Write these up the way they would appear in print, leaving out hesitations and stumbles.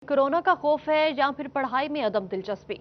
Corona का खौफ है या फिर पढ़ाई में अदम दिलचस्पी।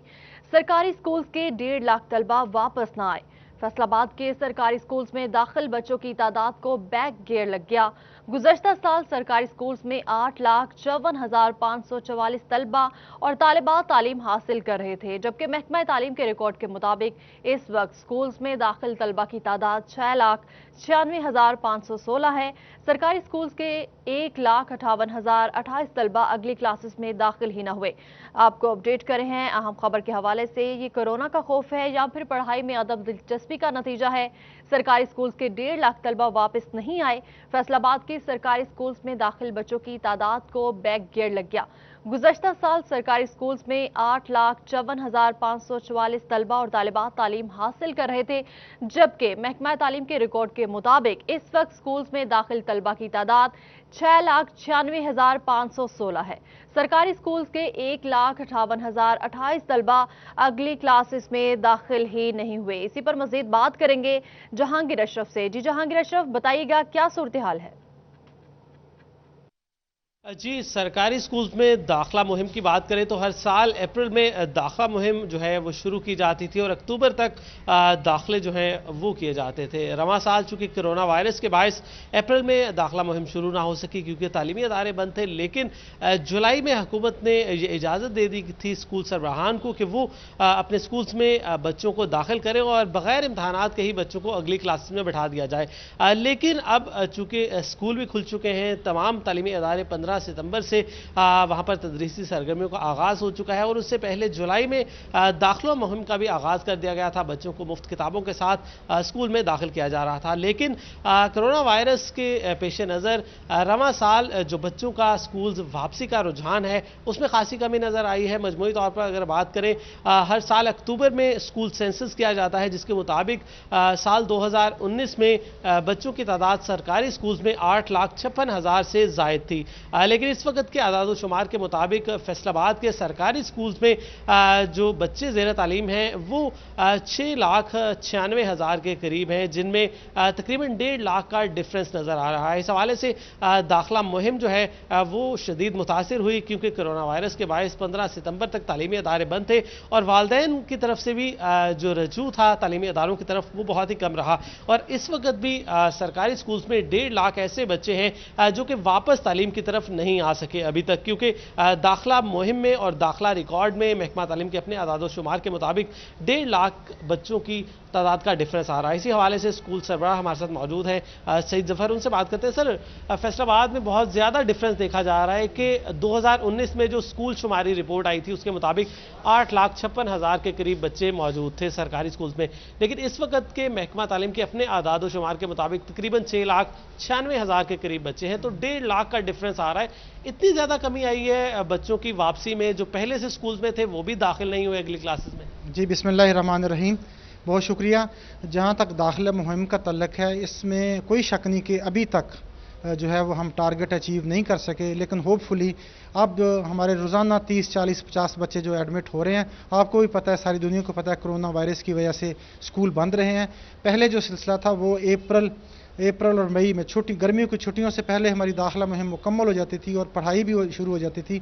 सरकारी स्कूल्स के 1.5 लाख तलबा वापस न आए। फैसलाबाद के सरकारी स्कूल्स में दाखिल बच्चों की तादाद को बैक गियर लग गया। गुज़श्ता साल सरकारी स्कूल्स में 8,54,544 तलबा और तालिबात तालीम हासिल कर रहे थे, जबकि महकमा तालीम के रिकॉर्ड के मुताबिक इस वक्त स्कूल्स में दाखिल तलबा की तादाद 6,96,516 है। सरकारी स्कूल्स के 1,58,028 तलबा अगली क्लासेस में दाखिल ही न हुए। आपको अपडेट करें हैं अहम खबर के हवाले से। ये कोरोना का खौफ है या फिर पढ़ाई में अदम दिलचस्पी का नतीजा है। सरकारी स्कूल्स के 1.5 लाख तलबा वापस नहीं आए। फैसलाबाद के सरकारी स्कूल्स में दाखिल बच्चों की तादाद को बैक गियर लग गया। गुज़श्ता साल सरकारी स्कूल्स में 8,54,544 तलबा और तालिबात तालीम हासिल कर रहे थे, जबकि महकमा तालीम के रिकॉर्ड के मुताबिक इस वक्त स्कूल्स में दाखिल तलबा की तादाद 6,96,516 है। सरकारी स्कूल्स के 1,58,028 तलबा अगली क्लासेस में दाखिल ही नहीं हुए। इसी पर मजीद बात करेंगे जहांगीर अशरफ से। जी जहांगीर अशरफ, बताइएगा क्या सूरत हाल है? जी, सरकारी स्कूल्स में दाखिला मुहिम की बात करें तो हर साल अप्रैल में दाखिला मुहिम जो है वो शुरू की जाती थी और अक्टूबर तक दाखिले जो हैं वो किए जाते थे। रवां साल चूंकि कोरोना वायरस के बायस अप्रैल में दाखिला मुहिम शुरू ना हो सकी क्योंकि तालीमी अदारे बंद थे, लेकिन जुलाई में हुकूमत ने ये इजाज़त दे दी थी स्कूल सरबराहान को कि वो अपने स्कूल्स में बच्चों को दाखिल करें और बग़ैर इम्तहानात के ही बच्चों को अगली क्लासेस में बैठा दिया जाए। लेकिन अब चूँकि स्कूल भी खुल चुके हैं, तमाम तालीमी अदारे 15 सितंबर से वहां पर तदरीसी सरगर्मियों का आगाज हो चुका है और उससे पहले जुलाई में दाखिला मुहिम का भी आगाज कर दिया गया था। बच्चों को मुफ्त किताबों के साथ स्कूल में दाखिल किया जा रहा था, लेकिन कोरोना वायरस के पेश नज़र रवां साल जो बच्चों का स्कूल वापसी का रुझान है उसमें खासी कमी नजर आई है। मजमूई तौर पर अगर बात करें, हर साल अक्टूबर में स्कूल सेंसस किया जाता है जिसके मुताबिक साल 2019 में बच्चों की तादाद सरकारी स्कूल्स में 8,56,000 से जायद थी, लेकिन इस वक्त के आदाद शुमार के मुताबिक फैसलाबाद के सरकारी स्कूल्स में जो बच्चे ज़ेर तालीम हैं वो 6,96,000 के करीब हैं, जिनमें तकरीबन 1.5 लाख का डिफरेंस नज़र आ रहा है। इस हवाले से दाखिला मुहिम जो है वो शदीद मुतासिर हुई क्योंकि कोरोना वायरस के बायस 15 सितंबर तक तालीमी अदारे बंद थे और वालदैन की तरफ से भी जो रजू था तालीमी अदारों की तरफ वो बहुत ही कम रहा। और इस वक्त भी सरकारी स्कूल्स में 1.5 लाख ऐसे बच्चे हैं जो कि वापस तालीम की तरफ नहीं आ सके अभी तक, क्योंकि दाखिला मुहिम में और दाखिला रिकॉर्ड में महकमा तालीम के अपने आदाद शुमार के मुताबिक 1.5 लाख बच्चों की तादाद का डिफरेंस आ रहा है। इसी हवाले से स्कूल सरबराह हमारे साथ मौजूद हैं सईद जफर, उनसे बात करते हैं। सर, फैसलाबाद में बहुत ज़्यादा डिफरेंस देखा जा रहा है कि 2019 में जो स्कूल शुमारी रिपोर्ट आई थी उसके मुताबिक 8,56,000 के करीब बच्चे मौजूद थे सरकारी स्कूल्स में, लेकिन इस वक्त के महकमा तालीम के अपने आदाद शुमार के मुताबिक तकरीबन 6,96,000 के करीब बच्चे हैं, तो 1.5 लाख का डिफरेंस आ रहा है। इतनी ज़्यादा कमी आई है बच्चों की वापसी में, जो पहले से स्कूल्स में थे वो भी दाखिल नहीं हुए अगली क्लासेस में। जी, बिस्मिल्लाहिर्रहमानिर्रहीम। बहुत शुक्रिया। जहाँ तक दाखिला मुहिम का तल्लक है, इसमें कोई शक नहीं कि अभी तक जो है वो हम टारगेट अचीव नहीं कर सके, लेकिन होपफुली अब हमारे रोज़ाना 30, 40, 50 बच्चे जो एडमिट हो रहे हैं। आपको भी पता है, सारी दुनिया को पता है, कोरोना वायरस की वजह से स्कूल बंद रहे हैं। पहले जो सिलसिला था वो अप्रैल और मई में गर्मियों की छुट्टियों से पहले हमारी दाखिला मुहिम मुकम्मल हो जाती थी और पढ़ाई भी शुरू हो जाती थी,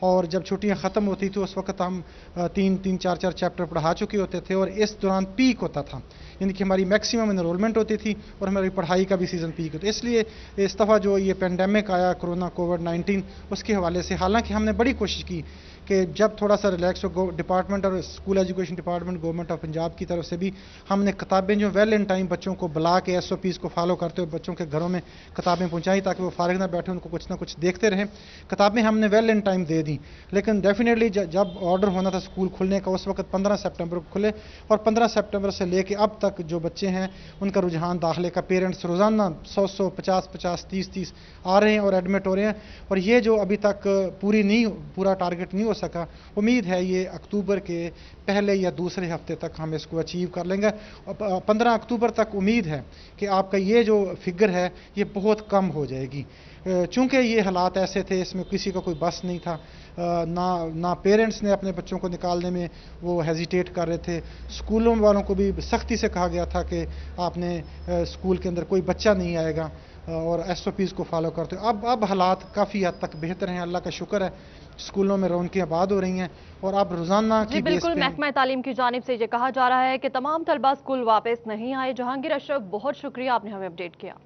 और जब छुट्टियां ख़त्म होती थी उस वक्त हम 3-3, 4-4 चैप्टर पढ़ा चुके होते थे और इस दौरान पीक होता था, यानी कि हमारी मैक्सिमम इनरोलमेंट होती थी और हमारी पढ़ाई का भी सीज़न पीक होता। इसलिए इस दफ़ा जो ये पेंडेमिक आया कोविड-19, उसके हवाले से हालांकि हमने बड़ी कोशिश की कि जब थोड़ा सा रिलैक्स हो, डिपार्टमेंट और school education department government of Punjab की तरफ से भी हमने किताबें जो वेल इन टाइम बच्चों को बुला के SOPs को फॉलो करते हुए बच्चों के घरों में किताबें पहुंचाई ताकि वो फारिग ना बैठे, उनको कुछ ना कुछ देखते रहें। किताबें हमने वेल इन टाइम दे दी, लेकिन डेफिनेटली जब ऑर्डर होना था स्कूल खुलने का उस वक्त 15 सितंबर को खुले और 15 सितंबर से लेके अब तक जो बच्चे हैं उनका रुझान दाखिले का, पेरेंट्स रोज़ाना 100, 50, 30 आ रहे हैं और एडमिट हो रहे हैं, और ये जो अभी तक पूरा टारगेट नहीं हो सका, उम्मीद है ये अक्टूबर के पहले या दूसरे हफ्ते तक हम इसको अचीव कर लेंगे। 15 अक्टूबर तक उम्मीद है कि आपका ये जो फिगर है ये बहुत कम हो जाएगी, चूँकि ये हालात ऐसे थे, इसमें किसी का कोई बस नहीं था, ना पेरेंट्स ने अपने बच्चों को निकालने में वो हेजिटेट कर रहे थे। स्कूलों वालों को भी सख्ती से कहा गया था कि आपने स्कूल के अंदर कोई बच्चा नहीं आएगा और SOPs को फॉलो करते हो। अब हालात काफ़ी हद तक बेहतर हैं, अल्लाह का शुक्र है। स्कूलों में रौनकें आबाद हो रही हैं और अब रोजाना जी की बेस बिल्कुल, पे महकमा तालीम की जानिब से ये कहा जा रहा है कि तमाम तलबा स्कूल वापस नहीं आए। जहांगीर अशरफ, बहुत शुक्रिया, आपने हमें अपडेट किया।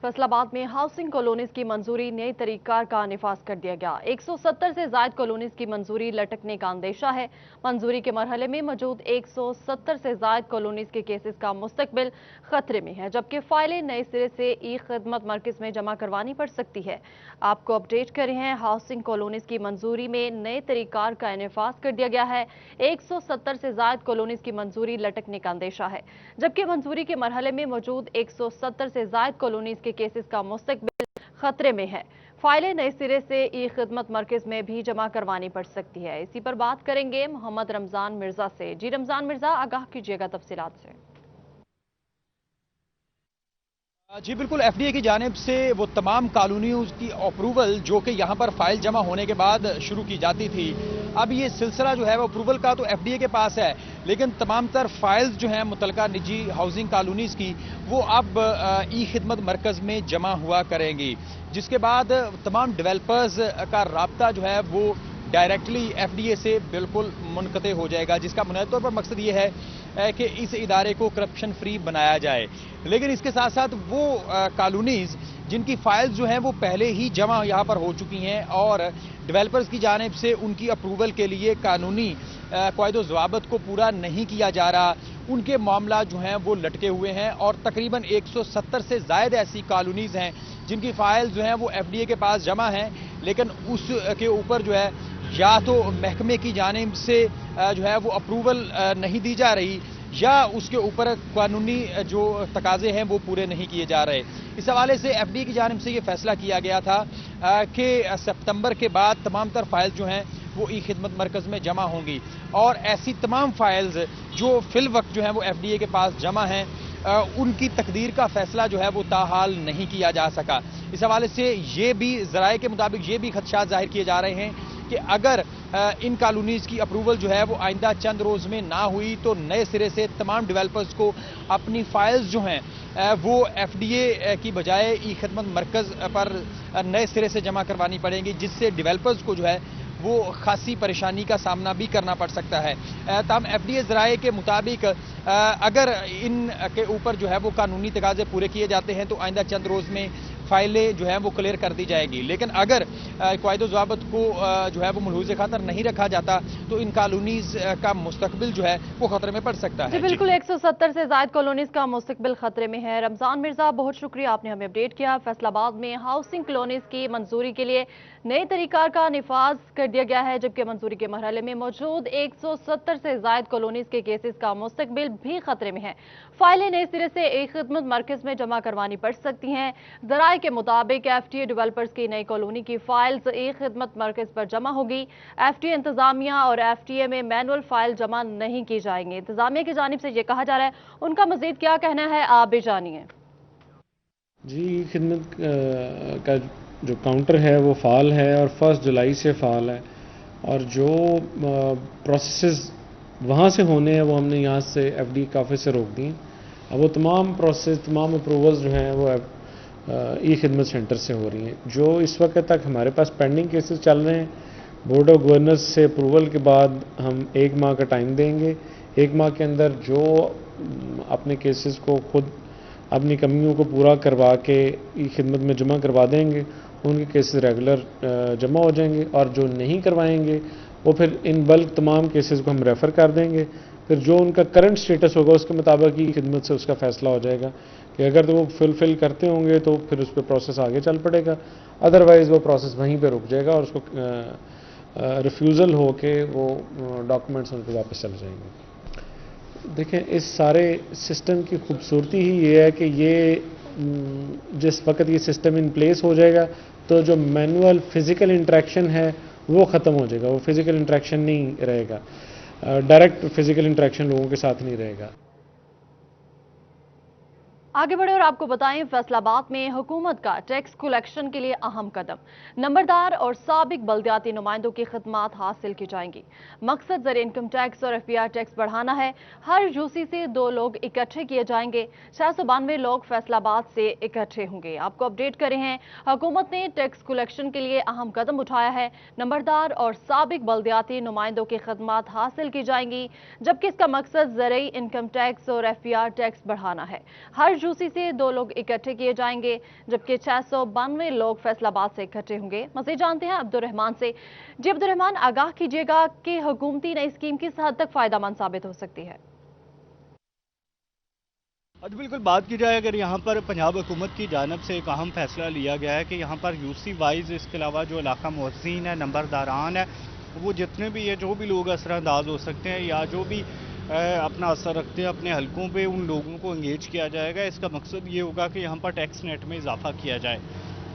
फैसलाबाद में हाउसिंग कॉलोनीज की मंजूरी नई तरीक़ार का निफाज कर दिया गया। 170 से जायद कॉलोनीज की मंजूरी लटकने का अंदेशा है। मंजूरी के मरहले में मौजूद 170 से जायद कॉलोनीज के केसेस का मुस्तकबिल खतरे में है, जबकि फाइलें नए सिरे से ई खिदमत मरकज में जमा करवानी पड़ सकती है। आपको अपडेट करें हैं, हाउसिंग कॉलोनीज की मंजूरी में नए तरीक़ार का निफाज कर दिया गया है। 170 से जायद कॉलोनीज की मंजूरी लटकने का अंदेशा है, जबकि मंजूरी के मरहले में मौजूद 170 से जायद कॉलोनीज के केसेस का मुस्तकबिल खतरे में है। फाइलें नए सिरे से ई खिदमत मरकज में भी जमा करवानी पड़ सकती है। इसी पर बात करेंगे मोहम्मद रमजान मिर्जा से। जी रमजान मिर्जा, आगाह कीजिएगा तफसीलात से। जी बिल्कुल, एफडीए की जानिब से वो तमाम कॉलोनियों की अप्रूवल जो कि यहाँ पर फाइल जमा होने के बाद शुरू की जाती थी, अब ये सिलसिला जो है वो अप्रूवल का तो एफडीए के पास है, लेकिन तमाम तर फाइल्स जो हैं मुतलका निजी हाउसिंग कॉलोनीज की वो अब ई खिदमत मरकज में जमा हुआ करेंगी, जिसके बाद तमाम डेवलपर्स का राब्ता जो है वो डायरेक्टली एफडीए से बिल्कुल मुनक़ते हो जाएगा, जिसका बुनियादी तौर पर मकसद ये है कि इस इदारे को करप्शन फ्री बनाया जाए। लेकिन इसके साथ साथ वो कॉलोनीज जिनकी फाइल्स जो हैं वो पहले ही जमा यहाँ पर हो चुकी हैं और डेवलपर्स की जानिब से उनकी अप्रूवल के लिए कानूनी क़वाइद ज़वाबित को पूरा नहीं किया जा रहा, उनके मामला जो हैं वो लटके हुए हैं और तकरीबन 170 से ज़ायद ऐसी कॉलोनीज हैं जिनकी फाइल्स जो हैं वो एफडीए के पास जमा हैं, लेकिन उसके ऊपर जो है या तो महकमे की जानिब से जो है वो अप्रूवल नहीं दी जा रही या उसके ऊपर कानूनी जो तकाजे हैं वो पूरे नहीं किए जा रहे। इस हवाले से एफडीए की जानिब से ये फैसला किया गया था कि सितंबर के बाद तमाम तर फाइल्स जो हैं वो ई खिदमत मरकज में जमा होंगी और ऐसी तमाम फाइल्स जो फिल वक्त जो है वो एफडीए के पास जमा हैं उनकी तकदीर का फैसला जो है वो ताहाल नहीं किया जा सका। इस हवाले से ये भी ज़राए के मुताबिक ये भी खदशात जाहिर किए जा रहे हैं कि अगर इन कॉलोनीज की अप्रूवल जो है वो आइंदा चंद रोज़ में ना हुई तो नए सिरे से तमाम डेवलपर्स को अपनी फाइल्स जो हैं वो एफडीए की बजाय ई खिदमत मरकज़ पर नए सिरे से जमा करवानी पड़ेंगी, जिससे डेवलपर्स को जो है वो खासी परेशानी का सामना भी करना पड़ सकता है। तमाम एफडीए ज़राए के मुताबिक अगर इन के ऊपर जो है वो कानूनी तकाजे पूरे किए जाते हैं तो आइंदा चंद रोज़ में फाइलें जो हैं वो क्लियर कर दी जाएगी, लेकिन अगर क़वाइद ज़वाबित को जो है वो मलहूज़ ख़तर नहीं रखा जाता तो इन कॉलोनीज़ का मुस्तकबिल जो है वो खतरे में पड़ सकता है। जी बिल्कुल, 170 से ज़ायद कॉलोनीज का मुस्तकबिल खतरे में है। रमजान मिर्जा, बहुत शुक्रिया, आपने हमें अपडेट किया। फैसलाबाद में हाउसिंग कॉलोनीज की मंजूरी के लिए नए तरीक़ार का निफाज कर दिया गया है, जबकि मंजूरी के मरहले में मौजूद 170 से ज़ायद कॉलोनीज के केसेस का मुस्तकबिल भी खतरे में है। फाइलें नए सिरे से एक खिदमत मरकज में जमा करवानी पड़ सकती हैं। ज़राए के मुताबिक एफटीए डेवलपर्स की नई कॉलोनी की फाइल्स एक खिदमत मरकज पर जमा होगी। एफटीए इंतजामिया और एफटीए में मैनुअल फाइल जमा नहीं की जाएंगी। इंतजामिया की जानिब से ये कहा जा रहा है, उनका मजीद क्या कहना है, आप भी जानिए। जी, खिदमत का जो काउंटर है वो फ़ाल है और 1 जुलाई से फ़ाल है और जो प्रोसेस वहाँ से होने हैं वो हमने यहाँ से एफडी के ऑफिस से रोक दी। अब वो तमाम प्रोसेस, तमाम अप्रूवल्स जो हैं वो ई खिदमत सेंटर से हो रही हैं। जो इस वक्त तक हमारे पास पेंडिंग केसेस चल रहे हैं, बोर्ड ऑफ गवर्नर्स से अप्रूवल के बाद हम 1 माह का टाइम देंगे। 1 माह के अंदर जो अपने केसेस को खुद अपनी कमियों को पूरा करवा के ई खिदमत में जमा करवा देंगे, उनके केसेस रेगुलर जमा हो जाएंगे और जो नहीं करवाएंगे वो फिर इन बल्क तमाम केसेस को हम रेफ़र कर देंगे। फिर जो उनका करंट स्टेटस होगा उसके मुताबिक ही खिदमत से उसका फैसला हो जाएगा कि अगर तो वो फुलफिल करते होंगे तो फिर उस पर प्रोसेस आगे चल पड़ेगा, अदरवाइज़ वो प्रोसेस वहीं पे रुक जाएगा और उसको रिफ्यूज़ल हो के वो डॉक्यूमेंट्स उन पर वापस चले जाएंगे। देखें, इस सारे सिस्टम की खूबसूरती ही ये है कि ये जिस वक्त ये सिस्टम इन प्लेस हो जाएगा तो जो मैनुअल फिज़िकल इंटरेक्शन है वो ख़त्म हो जाएगा। वो फिज़िकल इंटरेक्शन नहीं रहेगा, डायरेक्ट फिज़िकल इंटरेक्शन लोगों के साथ नहीं रहेगा। आगे बढ़े और आपको बताएं, फैसलाबाद में हुकूमत का टैक्स कलेक्शन के लिए अहम कदम। नंबरदार और साबिक बल्दियाती नुमाइंदों की खिदमात हासिल की जाएंगी। मकसद ज़र इनकम टैक्स और FBI टैक्स बढ़ाना है। हर यूसी से 2 लोग इकट्ठे किए जाएंगे। 692 लोग फैसलाबाद से इकट्ठे होंगे। आपको अपडेट करें हैं, हुकूमत ने टैक्स कलेक्शन के लिए अहम कदम उठाया है। नंबरदार और साबिक बल्दियाती नुमाइंदों की खिदमात हासिल की जाएंगी, जबकि इसका मकसद ज़रूरी इनकम टैक्स और FBI टैक्स बढ़ाना है। हर यूसी से 2 लोग इकट्ठे किए जाएंगे, जबकि 692 लोग फैसलाबाद से इकट्ठे होंगे। मज़ीद जानते हैं अब्दुर्रहमान से। जी अब्दुर्रहमान, आगाह कीजिएगा कि हुकूमती नई स्कीम किस हद तक फायदेमंद साबित हो सकती है। बिल्कुल, बात की जाए अगर यहाँ पर पंजाब हुकूमत की जानिब से एक अहम फैसला लिया गया है कि यहाँ पर यूसी वाइज, इसके अलावा जो इलाका मुअज़्ज़िन है, नंबरदारान है, वो जितने भी है, जो भी लोग असरअंदाज हो सकते हैं या जो भी अपना असर रखते हैं अपने हलकों पे, उन लोगों को इंगेज किया जाएगा। इसका मकसद ये होगा कि यहाँ पर टैक्स नेट में इजाफा किया जाए।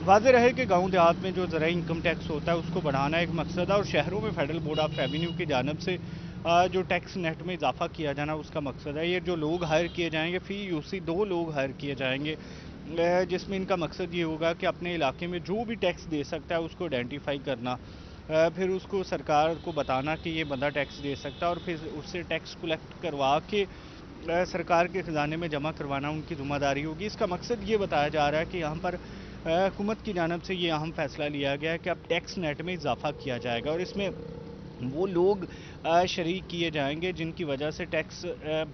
वाज़ेह रहे कि गांव देहात में जो ज़रूरी इनकम टैक्स होता है उसको बढ़ाना एक मकसद है, और शहरों में फेडरल बोर्ड ऑफ रेवेन्यू की जानिब से जो टैक्स नेट में इजाफा किया जाना उसका मकसद है। ये जो लोग हायर किए जाएंगे, फी यूसी 2 लोग हायर किए जाएंगे, जिसमें इनका मकसद ये होगा कि अपने इलाके में जो भी टैक्स दे सकता है उसको आइडेंटिफाई करना, फिर उसको सरकार को बताना कि ये बंदा टैक्स दे सकता है, और फिर उससे टैक्स कलेक्ट करवा के सरकार के खजाने में जमा करवाना उनकी जिम्मेदारी होगी। इसका मकसद ये बताया जा रहा है कि यहाँ पर हुकूमत की जानिब से ये अहम फैसला लिया गया है कि अब टैक्स नेट में इजाफा किया जाएगा, और इसमें वो लोग शरीक किए जाएंगे जिनकी वजह से टैक्स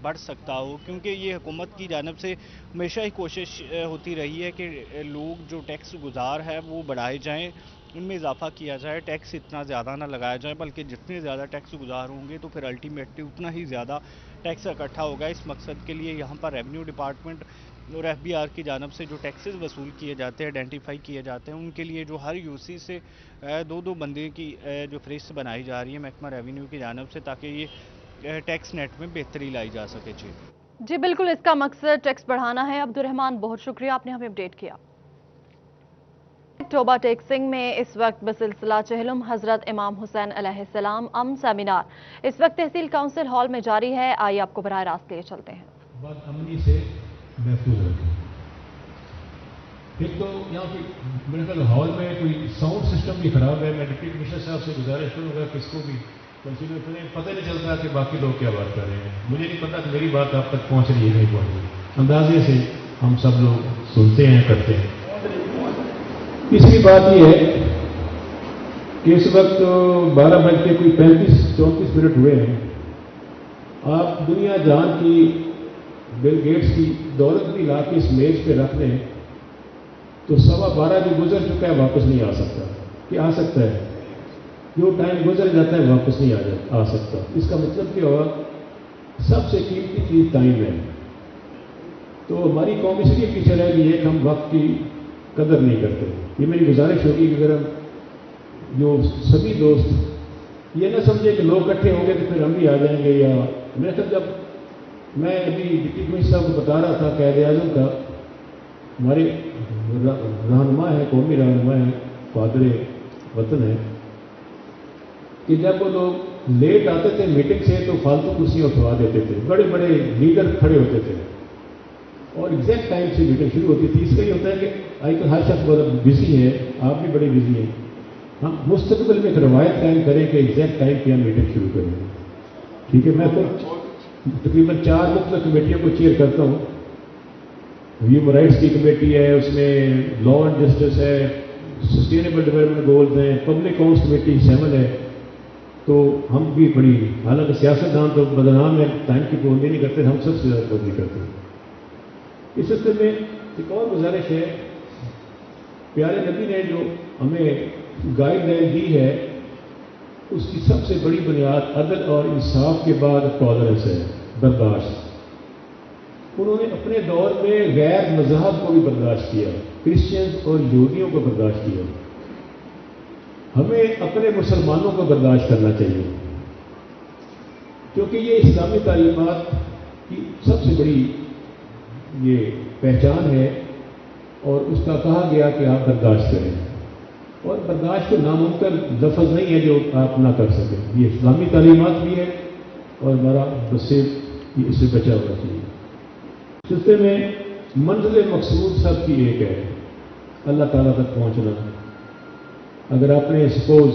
बढ़ सकता हो, क्योंकि ये हुकूमत की जानिब से हमेशा ही कोशिश होती रही है कि लोग जो टैक्स गुजार है वो बढ़ाए जाएं, उनमें इजाफा किया जाए, टैक्स इतना ज़्यादा ना लगाया जाए, बल्कि जितने ज़्यादा टैक्स गुजार होंगे तो फिर अल्टीमेटली उतना ही ज़्यादा टैक्स इकट्ठा होगा। इस मकसद के लिए यहाँ पर रेवेन्यू डिपार्टमेंट और FBR की जानिब से जो टैक्सेस वसूल किए जाते हैं, आइडेंटिफाई किए जाते हैं, उनके लिए जो हर यूसी से 2-2 बंदे की जो फहरिस्त बनाई जा रही है महकमा रेवेन्यू की जानिब से, ताकि ये टैक्स नेट में बेहतरी लाई जा सके। जी बिल्कुल, इसका मकसद टैक्स बढ़ाना है। अब्दुर्रहमान, बहुत शुक्रिया, आपने हमें अपडेट किया। टोबा टैक्सिंग में इस वक्त बसिलसिला चहलुम हजरत इमाम हुसैन अलैहिस्सलाम अमन सेमिनार इस वक्त तहसील काउंसिल हॉल में जारी है। आइए आपको बराह रास्त लिए चलते हैं। बात अमनी से महफूज रखें। एक तो यहाँ की मेरे ख्याल हॉल में कोई साउंड सिस्टम भी खराब है। मैं डिप्टी कमिश्नर साहब से गुजारिश करूँगा कि इसको भी कंसीडर करें। पता नहीं चलता कि बाकी लोग क्या बात कर रहे हैं, मुझे नहीं पता कि मेरी बात आप तक पहुँच रही है नहीं पहुँच रही। अंदाजे से हम सब लोग सुनते हैं, करते हैं। तीसरी बात यह है कि इस वक्त 12 बज के कोई 35-34 मिनट हुए हैं। आप दुनिया जहान की बिल गेट्स की दौलत भी ला के इस मेज पे रख लें तो 12:15 जो गुजर चुका है वापस नहीं आ सकता। कि आ सकता है? जो टाइम गुजर जाता है वापस नहीं आ सकता। इसका मतलब क्या हुआ? सबसे कीमती चीज टाइम है। तो हमारी कौम इसलिए पीछे रह गई है कि हम वक्त की कदर नहीं करते। ये मेरी गुजारिश होगी कि अगर हम जो सभी दोस्त ये ना समझे कि लोग इकट्ठे होंगे तो फिर हम भी आ जाएंगे। या मेरे ख्याल जब मैं अभी डिप्टी कमिश्नर साहब को बता रहा था, कायदे आज़म का हमारे रहनुमा है, कौमी रहनुमा है, फादर वतन है, कि जब वो लोग लेट आते थे मीटिंग से तो फालतू कुर्सियाँ उठवा देते थे। बड़े बड़े लीडर खड़े होते थे और एग्जैक्ट टाइम से मीटिंग शुरू होती थी। इसका ये होता है कि आजकल हर शख्स बहुत बिजी है, आप भी बड़े बिजी हैं। हम मुस्तकबिल में एक रवायत कायम करें कि एग्जैक्ट टाइम पे हम मीटिंग शुरू करें। ठीक है, मैं तो तकरीबन 4 मुख्तलिफ कमेटियों को चेयर करता हूँ। ह्यूमन राइट्स की कमेटी है, उसमें लॉ एंड जस्टिस है, सस्टेनेबल डेवलपमेंट गोल्स हैं, पब्लिक अकाउंट्स कमेटी शामिल है। तो हम भी बड़ी, हालांकि सियासतदान तो बदनाम है, टाइम की पाबंदी नहीं करते, हम सबसे ज़्यादा पाबंदी करते हैं। इस सिलसिले में एक और गुजारिश है, प्यारे नबी ने जो हमें गाइडलाइन दी है उसकी सबसे बड़ी बुनियाद अदल और इंसाफ के बाद टॉलरेंस है, बर्दाश्त। उन्होंने अपने दौर में गैर मज़हब को भी बर्दाश्त किया, क्रिश्चियंस और यहूदियों को बर्दाश्त किया। हमें अपने मुसलमानों को बर्दाश्त करना चाहिए, क्योंकि ये इस्लामी तालीमात की सबसे बड़ी ये पहचान है और उसका कहा गया कि आप बर्दाश्त करें। और बर्दाश्त को नामुमकिन लफ्ज़ नहीं है जो आप ना कर सकें। ये इस्लामी तालीमात भी है और हमारा बस इससे बचा होना चाहिए। सिलसिले में मंजिल मकसूद सब की एक है, अल्लाह ताला तक पहुंचना। अगर आपने सपोज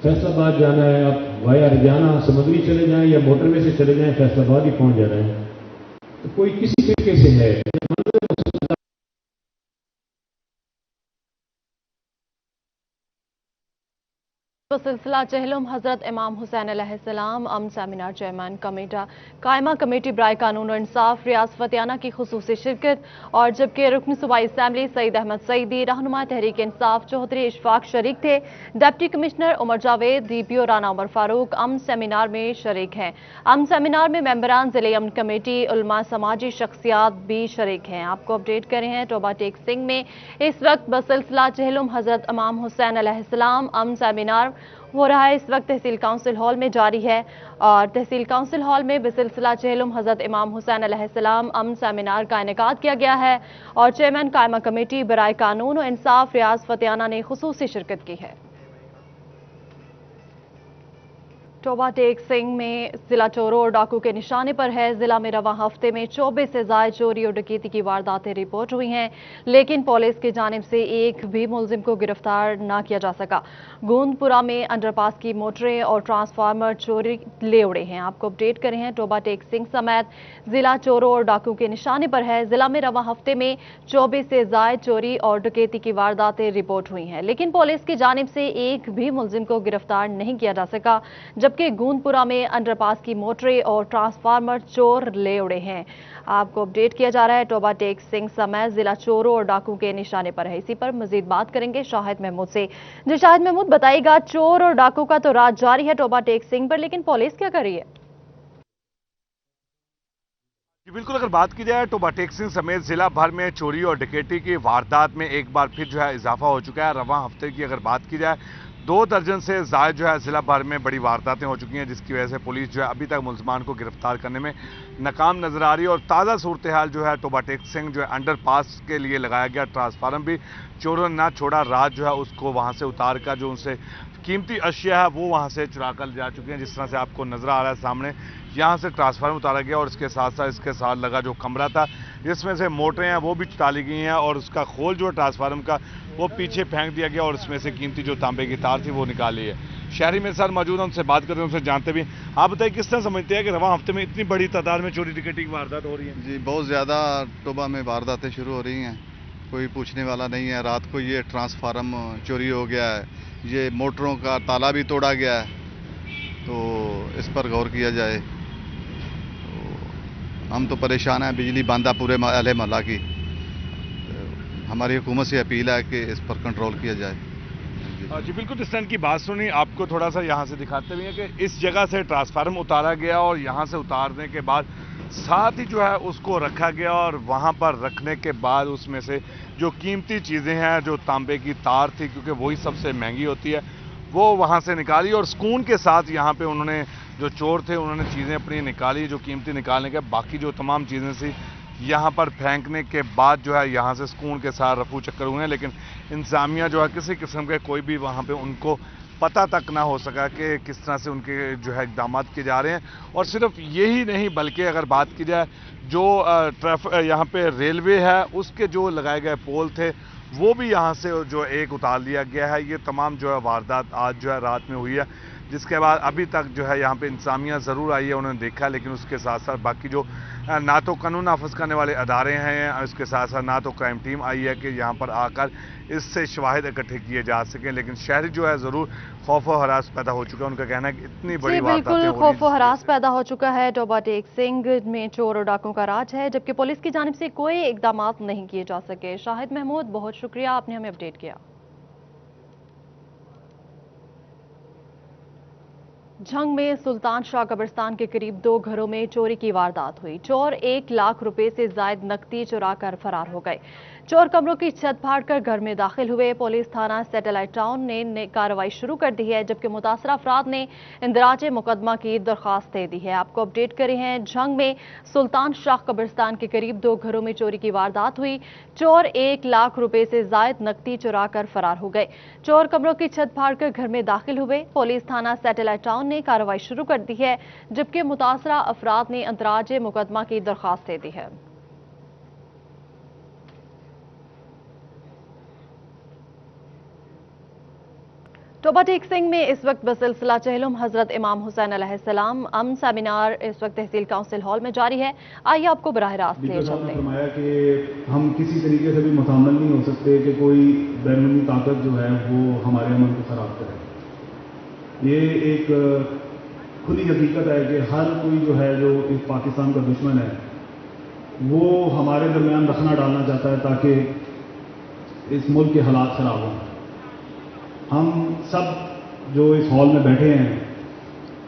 फैसलाबाद जाना है, आप वाया हरियाणा समुद्री चले जाएं या मोटरवे से चले जाएं, फैसलाबाद ही पहुंच जाना है। तो कोई किसी तरीके से है तो सिलसिला चहलुम हजरत इमाम हुसैन अलैहिस्सलाम अमन सेमिनार चेयरमैन कमेटा कायमा कमेटी बराए कानून और इंसाफ रियाज फतियाना की खुसूसी शिरकत, और जबकि रुकन सूबाई असम्बली सईद अहमद सईदी, रहनुमा तहरीक इंसाफ चौधरी इशफाक शरीक थे। Deputy commissioner Umar Javed, DPO Rana Umar Farooq अमन सेमिनार में शरीक हैं। अमन सेमिनार में मेंबरान जिले अमन कमेटी, उलमा, समाजी शख्सियात भी शरीक हैं। आपको अपडेट करें हैं टोबा टेक सिंह में इस वक्त बसिलसिला चहलुम हजरत इमाम हुसैन अलैहिस्सलाम अमन सेमिनार हो रहा है। इस वक्त तहसील काउंसिल हॉल में जारी है और तहसील काउंसिल हॉल में बसिलसिला चहलुम हजरत इमाम हुसैन अलैहिस्सलाम अमन सेमिनार का इनेकाद किया गया है और चेयरमैन कायमा कमेटी बराए कानून और इंसाफ रियाज फतियाना ने खुसूसी शिरकत की है। टोबा टेक सिंह में जिला चोरों और डाकू के निशाने पर है। जिला में रवां हफ्ते में 24 से ज्यादा चोरी और डकैती की वारदातें रिपोर्ट हुई हैं, लेकिन पुलिस की जानिब से एक भी मुलजिम को गिरफ्तार न किया जा सका। गोंदपुरा में अंडरपास की मोटरें और ट्रांसफार्मर चोरी ले उड़े हैं। आपको अपडेट करें हैं टोबा टेक सिंह समेत जिला चोरों और डाकू के निशाने पर है। जिला में रवां हफ्ते में 24 से ज्यादा चोरी और डकैती की वारदातें रिपोर्ट हुई हैं, लेकिन पुलिस की जानिब से एक भी मुलजिम को गिरफ्तार नहीं किया जा सका, जबकि गोंदपुरा में अंडरपास की मोटरें और ट्रांसफार्मर चोर ले उड़े हैं। आपको अपडेट किया जा रहा है टोबा टेक सिंह समेत जिला चोरों और डाकू के निशाने पर है। इसी पर मजीद बात करेंगे शाहिद महमूद से। जी शाहिद महमूद, बताइएगा, चोर और डाकू का तो राज जारी है टोबा टेक सिंह पर, लेकिन पुलिस क्या कर रही है? बिल्कुल, अगर बात की जाए टोबा टेक सिंह समेत जिला भर में चोरी और डकैती की वारदात में एक बार फिर जो है इजाफा हो चुका है। रवां हफ्ते की अगर बात की जाए 2 दर्जन से ज्यादा जो है जिला भर में बड़ी वारदातें हो चुकी हैं, जिसकी वजह से पुलिस जो है अभी तक मुलजमान को गिरफ्तार करने में नाकाम नजर आ रही है। और ताज़ा सूरत हाल जो है टोबा टेक सिंह जो है अंडरपास के लिए लगाया गया ट्रांसफार्मर भी चोरों ने ना छोड़ा। रात जो है उसको वहां से उतार कर जो उनसे कीमती अशिया है वो वहां से चुरा कर जा चुके हैं। जिस तरह से आपको नजर आ रहा है सामने, यहाँ से ट्रांसफार्मर उतारा गया और इसके साथ लगा जो कमरा था जिसमें से मोटरें हैं वो भी डाली गई हैं और उसका खोल जो है ट्रांसफार्मर का वो पीछे फेंक दिया गया और इसमें से कीमती जो तांबे की तार थी वो निकाली है। शहरी मेरे साथ मौजूद हैं, उनसे बात करते हैं, उनसे जानते भी। आप बताइए, किस तरह समझते हैं कि रवां हफ्ते में इतनी बड़ी तादाद में चोरी डकैती की वारदात हो रही है? जी, बहुत ज़्यादा टोबा में वारदातें शुरू हो रही हैं, कोई पूछने वाला नहीं है। रात को ये ट्रांसफार्मर चोरी हो गया है, ये मोटरों का ताला भी तोड़ा गया है, तो इस पर गौर किया जाए। हम तो परेशान हैं, बिजली बांधा पूरे अहले महल्ला की। हमारी हुकूमत से अपील है कि इस पर कंट्रोल किया जाए। जी बिल्कुल, इस तरह की बात सुनी। आपको थोड़ा सा यहाँ से दिखाते हुए कि इस जगह से ट्रांसफार्मर उतारा गया और यहाँ से उतारने के बाद साथ ही जो है उसको रखा गया और वहाँ पर रखने के बाद उसमें से जो कीमती चीज़ें हैं, जो तांबे की तार थी क्योंकि वही सबसे महंगी होती है, वो वहाँ से निकाली और सुकून के साथ यहाँ पे उन्होंने जो चोर थे उन्होंने चीज़ें अपनी निकाली। जो कीमती निकालने के बाकी जो तमाम चीज़ें थी यहाँ पर फेंकने के बाद जो है यहाँ से सुकून के साथ रफू चक्कर हुए हैं, लेकिन इंतजामिया जो है किसी किस्म के कोई भी वहाँ पे उनको पता तक ना हो सका कि किस तरह से उनके जो है इक़दाम किए जा रहे हैं। और सिर्फ यही नहीं बल्कि अगर बात की जाए जो यहाँ पे रेलवे है उसके जो लगाए गए पोल थे वो भी यहाँ से जो एक उतार लिया गया है। ये तमाम जो है वारदात आज जो है रात में हुई है, जिसके बाद अभी तक जो है यहाँ पे इंतजामिया ज़रूर आई है, उन्होंने देखा, लेकिन उसके साथ साथ बाकी जो ना तो कानून नाफिज करने वाले अदारे हैं, इसके साथ साथ ना तो क्राइम टीम आई है कि यहाँ पर आकर इससे शवाहिद इकट्ठे किए जा सकें। लेकिन शहरी जो है ज़रूर खौफ व हरास पैदा हो चुका है। उनका कहना है कि इतनी बड़ी बिल्कुल खौफ व हरास पैदा हो चुका है। टोबा टेक सिंह में चोर और डाकुओं का राज है, जबकि पुलिस की जानिब से कोई इकदाम नहीं किए जा सके। शाहिद महमूद, बहुत शुक्रिया, आपने हमें अपडेट किया। झंग में सुल्तान शाह कब्रिस्तान के करीब 2 घरों में चोरी की वारदात हुई। चोर 1 लाख रुपए से ज्यादा नकदी चुरा कर फरार हो गए। चोर कमरों की छत फाड़कर घर में दाखिल हुए। पुलिस थाना सैटेलाइट टाउन ने कार्रवाई शुरू कर दी है, जबकि मुतासरा अफराद ने इंदराज मुकदमा की दरख्वास्त दे दी है। आपको अपडेट करें हैं, झंग में सुल्तान शाह कब्रिस्तान के करीब 2 घरों में चोरी की वारदात हुई। चोर 1 लाख रुपए से ज्यादा नकदी चुरा कर फरार हो गए। चोर कमरों की छत फाड़कर घर में दाखिल हुए। पुलिस थाना सैटेलाइट टाउन ने कार्रवाई शुरू कर दी है, जबकि मुतासरा अफराद ने इंदराज मुकदमा की दरख्वास्त दे दी है। टोबा टेक सिंह में इस वक्त बसिलसिला चहलुम हजरत इमाम हुसैन अलैहिस्सलाम अमन सेमिनार इस वक्त तहसील काउंसिल हॉल में जारी है। आइए आपको बराह रास्त ले चलते हैं। फरमाया कि हम किसी तरीके से भी मुतामल नहीं हो सकते कि कोई बैरूनी ताकत जो है वो हमारे अमन को खराब करे। ये एक खुली हकीकत है कि हर कोई जो है जो इस पाकिस्तान का दुश्मन है वो हमारे दरमियान रखना डालना चाहता है ताकि इस मुल्क के हालात खराब हों। हम सब जो इस हॉल में बैठे हैं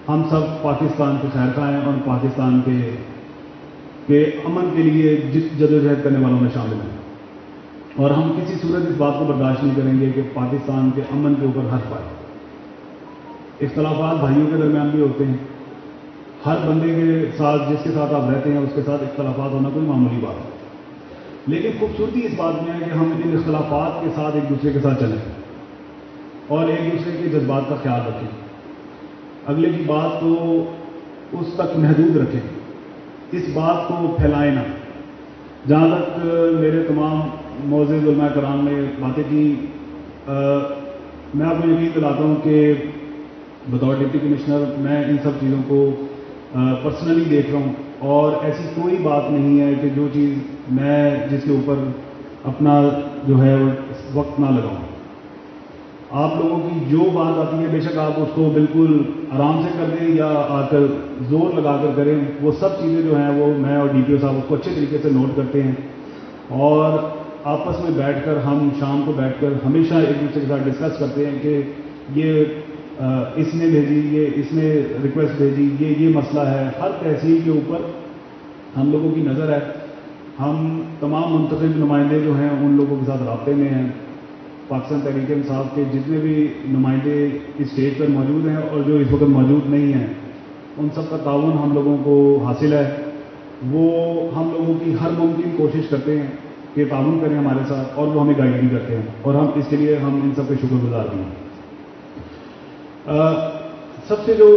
हम सब पाकिस्तान के खैरखवाह हैं और पाकिस्तान के अमन के लिए जदोजहद करने वालों में शामिल हैं और हम किसी सूरत इस बात को बर्दाश्त नहीं करेंगे कि पाकिस्तान के अमन के ऊपर हर्फ आए। इख्तलाफात भाइयों के दरमियान भी होते हैं, हर बंदे के साथ जिसके साथ आप रहते हैं उसके साथ इख्तलाफात होना कोई मामूली बात है, लेकिन खूबसूरती इस बात में है कि हम इन इख्तलाफात के साथ एक दूसरे के साथ चलें और एक दूसरे के जज्बात का ख्याल रखें। अगले की बात को उस तक महदूद रखें, इस बात को फैलाएं ना। जहाँ तक मेरे तमाम मोअज़्ज़िज़ उलमा कराम ने बातें की, मैं आपको यकीन दिलाता हूँ कि बतौर डिप्टी कमिश्नर मैं इन सब चीज़ों को पर्सनली देख रहा हूँ और ऐसी कोई बात नहीं है कि जो चीज़ मैं जिसके ऊपर अपना जो है वक्त ना लगाऊँ। आप लोगों की जो बात आती है बेशक आप उसको बिल्कुल आराम से कर दें या आकर जोर लगाकर करें, वो सब चीज़ें जो हैं वो मैं और डीपीओ साहब उसको अच्छे तरीके से नोट करते हैं और आपस में बैठकर हम शाम को बैठकर हमेशा एक दूसरे के साथ डिस्कस करते हैं कि ये इसने भेजी, ये इसने रिक्वेस्ट भेजी, ये मसला है। हर तहसील के ऊपर हम लोगों की नज़र है, हम तमाम मुंतखब नुमाइंदे जो हैं उन लोगों के साथ राब्ते में हैं। पाकिस्तान तहरीक इंसाफ के जितने भी नुमाइंदे इस स्टेज पर मौजूद हैं और जो इस वक्त मौजूद नहीं हैं उन सब का ताउन हम लोगों को हासिल है। वो हम लोगों की हर मुमकिन कोशिश करते हैं कि ताउन करें हमारे साथ और वो हमें गाइड भी करते हैं और हम इसके लिए हम इन सब के शुक्रगुजार भी हैं। सबसे जो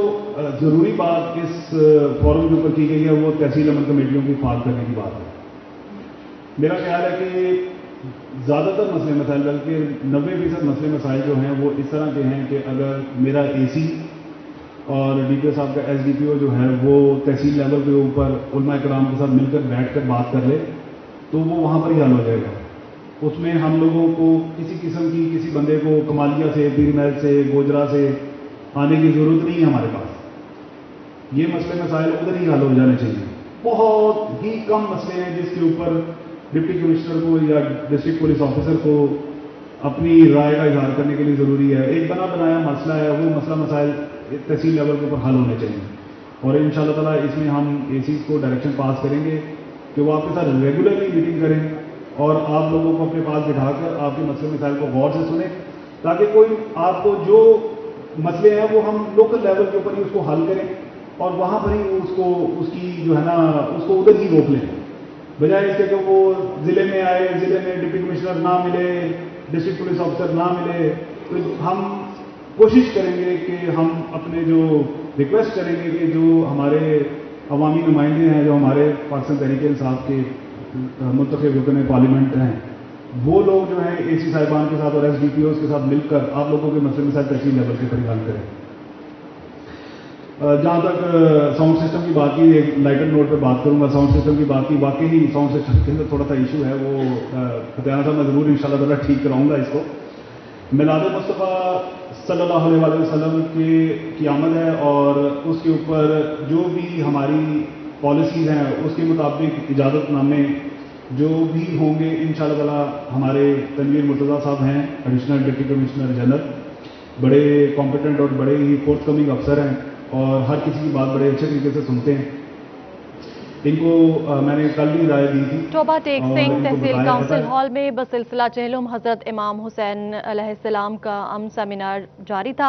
ज़रूरी बात इस फोरम के ऊपर की गई है वो तहसील अमन कमेटियों की फाल करने की बात है। मेरा ख्याल है कि ज़्यादातर मसले मसाइल बल्कि 90% मसले मसाइल जो हैं वो इस तरह के हैं कि अगर मेरा एसी और डीपीओ साहब का एसडीपीओ जो है वो तहसील लेवल के ऊपर उलमा कराम के साथ मिलकर बैठकर बात कर ले तो वो वहाँ पर ही हल हो जाएगा। उसमें हम लोगों को किसी किस्म की किसी बंदे को कमालिया से, पीर महल से, गोजरा से आने की ज़रूरत नहीं है हमारे पास। ये मसले मसाइल उधर ही हल हो जाने चाहिए। बहुत ही कम मसले हैं जिसके ऊपर डिप्टी कमिश्नर को या डिस्ट्रिक्ट पुलिस ऑफिसर को अपनी राय का इजहार करने के लिए ज़रूरी है। एक बना बनाया मसला है, वो मसला मसाइल तहसील लेवल के ऊपर हल होने चाहिए और इंशाअल्लाह ताला इसमें हम एसीज को डायरेक्शन पास करेंगे कि वो आपके साथ रेगुलरली मीटिंग करें और आप लोगों को अपने पास बिठाकर आपके मसले मसाइल को गौर से सुने ताकि कोई आपको जो मसले हैं वो हम लोकल लेवल के ऊपर ही उसको हल करें और वहाँ पर ही उसको उसकी जो है ना उसको उधर ही रोक लें, बजाय इसके कि वो ज़िले में आए, ज़िले में डिप्टी कमिश्नर ना मिले, डिस्ट्रिक्ट पुलिस ऑफिसर ना मिले। तो हम कोशिश करेंगे कि हम अपने जो रिक्वेस्ट करेंगे कि जो हमारे अवामी नुमाइंदे हैं, जो हमारे पाकिस्तान तहरीक इंसाफ के मुंतखब रुकन पार्लियामेंट हैं, वो लोग जो हैं एसी साहिबान के साथ और एसडीपीओ के साथ मिलकर आप लोगों के मसले में साथ तहसील लेवल के पर हल करें। जहाँ तक साउंड सिस्टम की बात की, एक लाइटर नोट पे बात करूँगा। साउंड सिस्टम की बात की, वाकई ही साउंड सिस्टम के अंदर थोड़ा सा इशू है, वो फतेहाना साहब मैं ज़रूर इंशाअल्लाह ताला ठीक कराऊँगा इसको। मिलाद मुस्तफ़ा सल्लल्लाहु अलैहि वसल्लम की आमद है और उसके ऊपर जो भी हमारी पॉलिसीज़ हैं उसके मुताबिक इजाज़तनामे जो भी होंगे इंशाअल्लाह ताला हमारे तनवीर मुर्तज़ा साहब हैं एडिशनल डिप्टी कमिश्नर जनरल, बड़े कॉम्पिटेंट और बड़े ही फोर्थकमिंग अफसर हैं और हर किसी की बात बड़े अच्छे तरीके से सुनते हैं। इनको मैंने कल भी राय दी थी। टोबा टेक सिंह तहसील काउंसिल हॉल में बसिलसिला चहलुम हजरत इमाम हुसैन अलैहिस्सलाम का अमन सेमिनार जारी था।